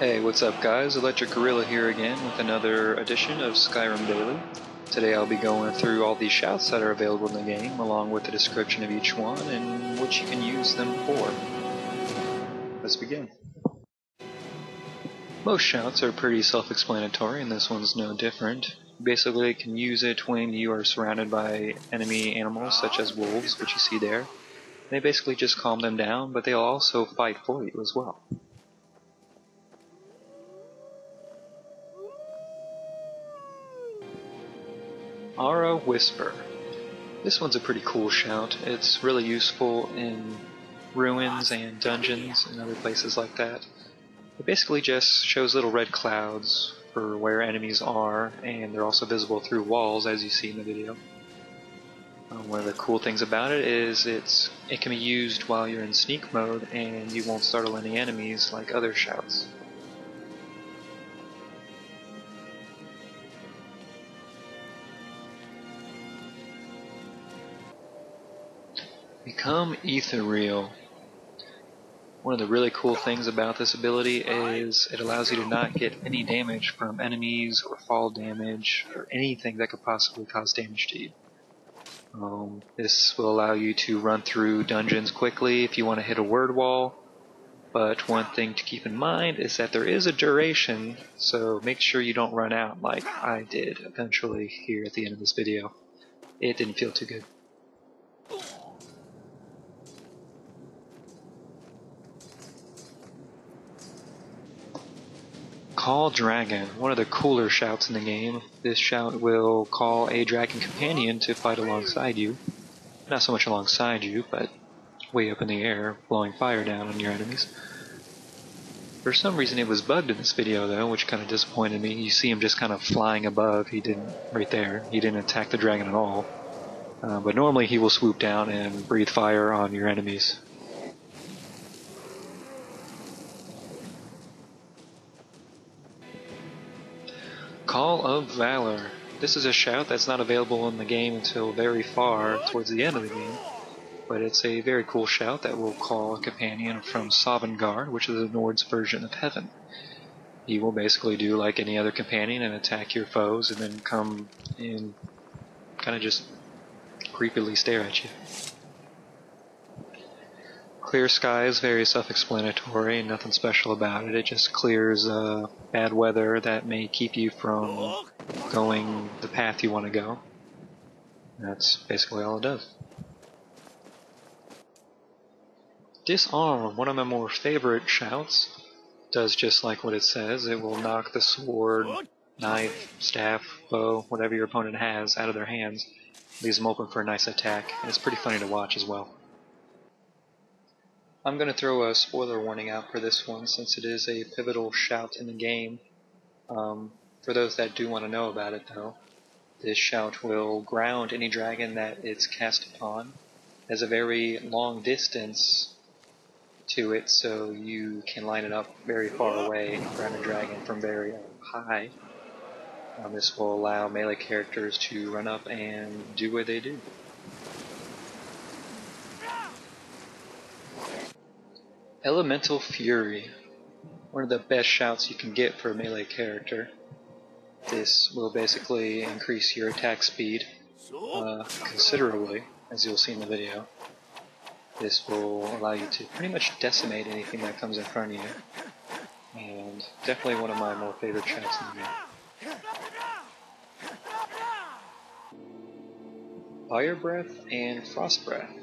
Hey, what's up guys? ElectricGorilla here again with another edition of Skyrim Daily. Today I'll be going through all these shouts that are available in the game, along with the description of each one and what you can use them for. Let's begin. Most shouts are pretty self-explanatory, and this one's no different. You basically can use it when you are surrounded by enemy animals such as wolves, which you see there. They basically just calm them down, but they'll also fight for you as well. Aaaall Whisper. This one's a pretty cool shout. It's really useful in ruins and dungeons and other places like that. It basically just shows little red clouds for where enemies are, and they're also visible through walls as you see in the video. One of the cool things about it is it can be used while you're in sneak mode and you won't startle any enemies like other shouts. Become ethereal. One of the really cool things about this ability is it allows you to not get any damage from enemies or fall damage or anything that could possibly cause damage to you. This will allow you to run through dungeons quickly if you want to hit a word wall, but one thing to keep in mind is that there is a duration, so make sure you don't run out like I did eventually here at the end of this video. It didn't feel too good. Call Dragon, one of the cooler shouts in the game. This shout will call a dragon companion to fight alongside you. Not so much alongside you, but way up in the air, blowing fire down on your enemies. For some reason it was bugged in this video though, which kind of disappointed me. You see him just kind of flying above. He didn't, right there, he didn't attack the dragon at all. But normally he will swoop down and breathe fire on your enemies. Call of Valor. This is a shout that's not available in the game until very far towards the end of the game, but it's a very cool shout that will call a companion from Sovngarde, which is the Nord's version of heaven. He will basically do like any other companion and attack your foes and then come and kind of just creepily stare at you. Clear Sky is very self-explanatory, nothing special about it. It just clears bad weather that may keep you from going the path you want to go. That's basically all it does. Disarm, one of my more favorite shouts, does just like what it says. It will knock the sword, knife, staff, bow, whatever your opponent has out of their hands, leaves them open for a nice attack, and it's pretty funny to watch as well. I'm going to throw a spoiler warning out for this one since it is a pivotal shout in the game. For those that do want to know about it though, this shout will ground any dragon that it's cast upon. It has a very long distance to it, so you can line it up very far away and ground a dragon from very high. This will allow melee characters to run up and do what they do. Elemental Fury, one of the best shouts you can get for a melee character. This will basically increase your attack speed considerably, as you'll see in the video. This will allow you to pretty much decimate anything that comes in front of you, and definitely one of my more favorite shouts in the game. Fire Breath and Frost Breath.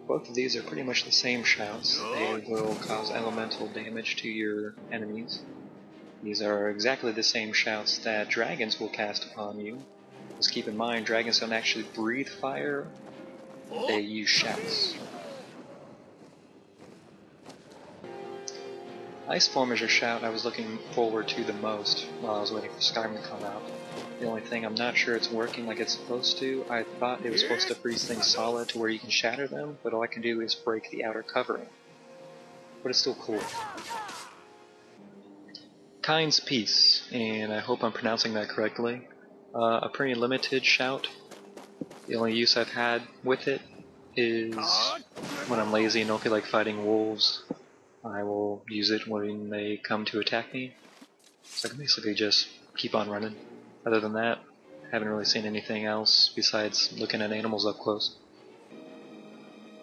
Both of these are pretty much the same shouts. They will cause elemental damage to your enemies. These are exactly the same shouts that dragons will cast upon you. Just keep in mind, dragons don't actually breathe fire, they use shouts. Iceform is your shout I was looking forward to the most while I was waiting for Skyrim to come out. The only thing, I'm not sure it's working like it's supposed to. I thought it was supposed to freeze things solid to where you can shatter them, but all I can do is break the outer covering. But it's still cool. Kind's Peace, and I hope I'm pronouncing that correctly. A pretty limited shout. The only use I've had with it is when I'm lazy and don't feel like fighting wolves. I will use it when they come to attack me, so I can basically just keep on running. Other than that, I haven't really seen anything else besides looking at animals up close.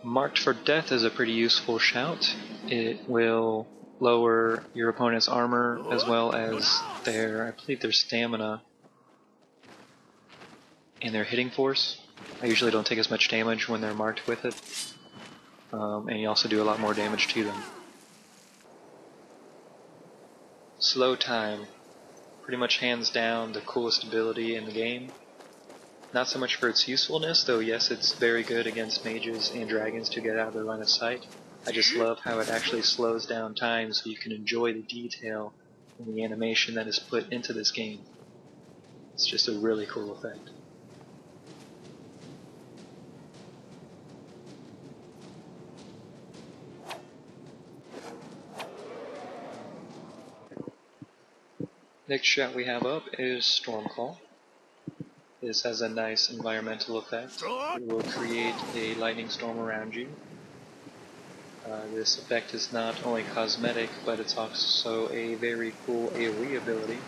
Marked for Death is a pretty useful shout. It will lower your opponent's armor as well as I believe their stamina and their hitting force. I usually don't take as much damage when they're marked with it, and you also do a lot more damage to them. Slow Time, pretty much hands down the coolest ability in the game. Not so much for its usefulness, though yes, it's very good against mages and dragons to get out of their line of sight. I just love how it actually slows down time so you can enjoy the detail and the animation that is put into this game. It's just a really cool effect. Next shot we have up is Stormclaw. This has a nice environmental effect. It will create a lightning storm around you. This effect is not only cosmetic, but it's also a very cool AoE ability.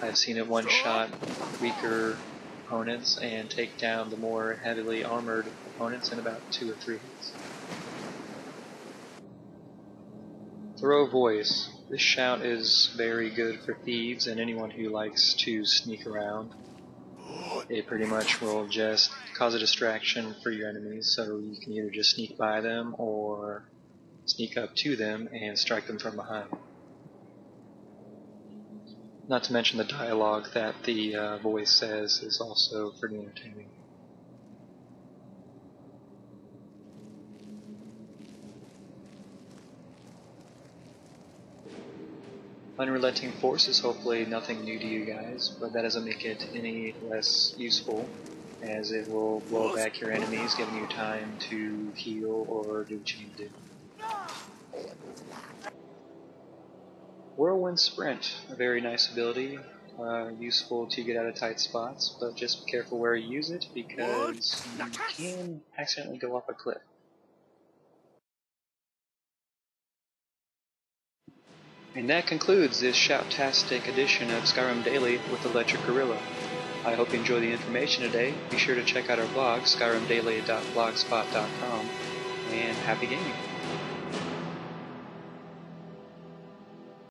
I've seen it one-shot weaker opponents and take down the more heavily armored opponents in about 2 or 3 hits. Throw Voice. This shout is very good for thieves and anyone who likes to sneak around. It pretty much will just cause a distraction for your enemies, so you can either just sneak by them or sneak up to them and strike them from behind. Not to mention the dialogue that the voice says is also pretty entertaining. Unrelenting Forces, hopefully nothing new to you guys, but that doesn't make it any less useful, as it will blow back your enemies, giving you time to heal or do what you need to do. Whirlwind Sprint, a very nice ability, useful to get out of tight spots, but just be careful where you use it because you can accidentally go off a cliff. And that concludes this shout-tastic edition of Skyrim Daily with ElectricGorilla. I hope you enjoyed the information today. Be sure to check out our blog, skyrimdaily.blogspot.com, and happy gaming!